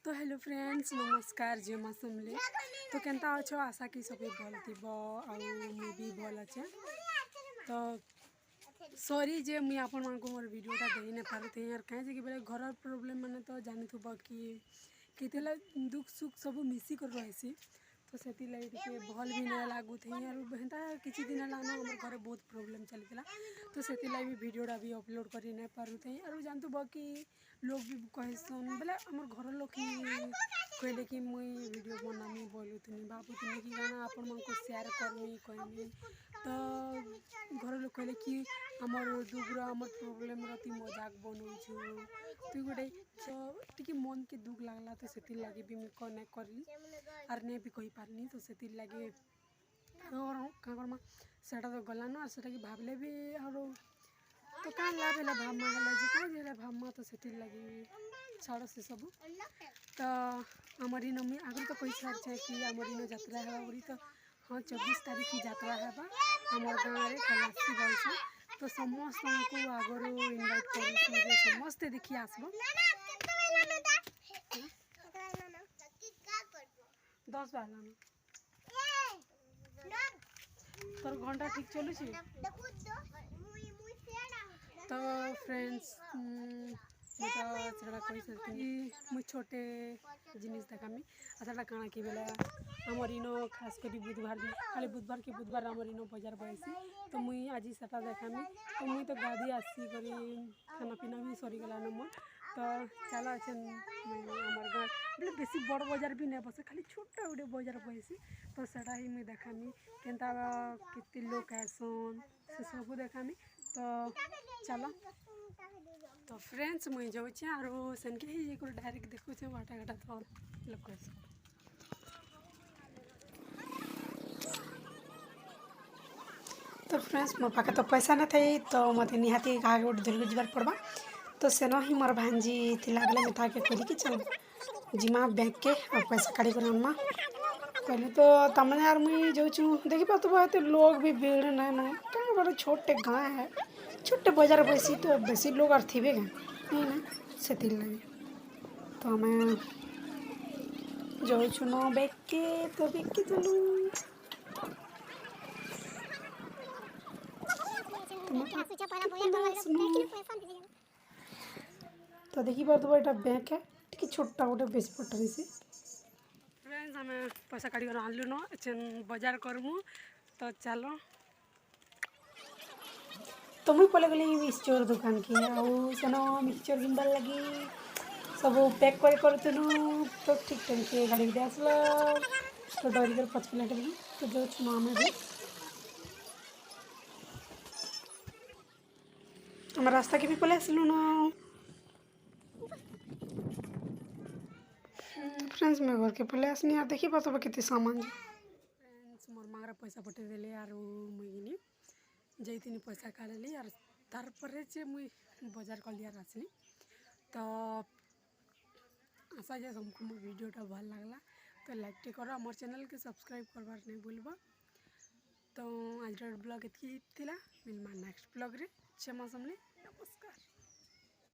तो hello friends नमस्कार जे मासुमले तो केनता अच्छो आशा कि सब भल थी मु भी भल अच्छे तो सॉरी जे मुई आपण मानक मोर वीडियोटा दे न पारते यार कहीं बेले घर प्रोब्लेम माने तो जानी थुब कि केतेला दुख सुख सब मिसी कर रहसी तो से लगे भल भी नहीं लगू थे यार हेन्ता किसी दिन लान आम घर बहुत प्रोब्लेम चलता तो से भी वीडियोटा भी अपलोड कर नहीं पारुथे और जानतु कि लोग भी कहसन बोले आम घर लोग कहले कि मुई वीडियो बनामी बोलुनी भावुनी कि गाना आपण मन को शेयर करमी कहमी तो घर लोग कहले कि आमर दुख आमर प्रोब्लेम री मजाक बनाऊछु तु गोटे टी मन के दुख लगला तो से लगे भी मुझे कने करली आर नहीं भी कही पारनी तो से लगे क्या सेटा तो गलान और सेटा कि भावले भी और तो क्या लाभ है भावमा है क्या भावमा तो से लगे छाड़ से सब तो आमर इन मुझे आगे तो कही सारी कि आमर इन यात्रा है बोली तो हाँ 24 तारीख की यात्रा है आम गाँव में खलासी बस तो समस्त को आगर इनवाइट कर समस्ते देखी आसब 10 बार तोर घंटा ठीक चलू तो फ्रेंड्स मुझे छोटे जिनिस देखामी आसाटा काଣା कि बेला आमर इन खास कर बुधवार दिन खाली बुधवार के बुधवार आमर इन बाजार बहसी तो मुई आज सेटा देखामी तो मुई तो गाधी आसी करी खाना पीना भी सरीगलान मोर तो चल अच्छे आमर गाँव बोले बेसी बड़ बाजार भी नहीं बसे खाली छोटा गोटे बाजार बहसी तो सेटा ही मुई देखामी केनता केते लोग आसन से सब देखामी तो चलो तो फ्रेंड्स मुई जाऊे और सेनके ही डायरेक्ट देखुचे बाटा घाटा तो लोग तो फ्रेंड्स मोर पाखे तो पैसा न थे तो मत निहाती कहा गोटे धरिक जबार पड़वा तो सेन ही मोर भांजी थिला बेले मैं ताके कहली कि चल जिमा बैंक के और पैसा काढ़ी कर आनमा कहली तो तमने यार मुई जाऊँ देखी पात तो लोग भी भीड़ ना ना क्या बड़े छोटे गाँव है छोटे बाजार बैसी तो बेसी लोग और थे नहीं ना से लगे तो मैं जाऊँ न बैग के तो बैग के चलूँ तो देखी पार्थ ये बैंक है टी छोटा गोटे बेस पटरी से फ्रेंड्स आम पैसा काढ़ी आनलु न बाजार करमु तो चलो तो मुझे पलि गली मिक्सचर दुकान की आन मिक्सचर किनबार लगी सब पैक करूँ तो ठीक टाइम से गाड़ी दे आसला तो डरिक पचकिला तो जो आम आम रास्ता के भी पलि आसलु न फ्रेंड्स मैं घर के पलि आसनी यार देखी पात के सामान फ्रेंड्स मोर माँ पैसा पठे देले और मुझे जाइनी पैसा काढ़ली और तार मुई बाजार कल यार आसली तो आशा जे तुमको मो वीडियोटा भल लगला तो लाइक टे करो मोर चैनल के सब्सक्राइब करवार नहीं भूलबा तो आज ब्लॉग इतकी मिलमा नेक्स्ट ब्लॉग रे क्षमा समले नमस्कार।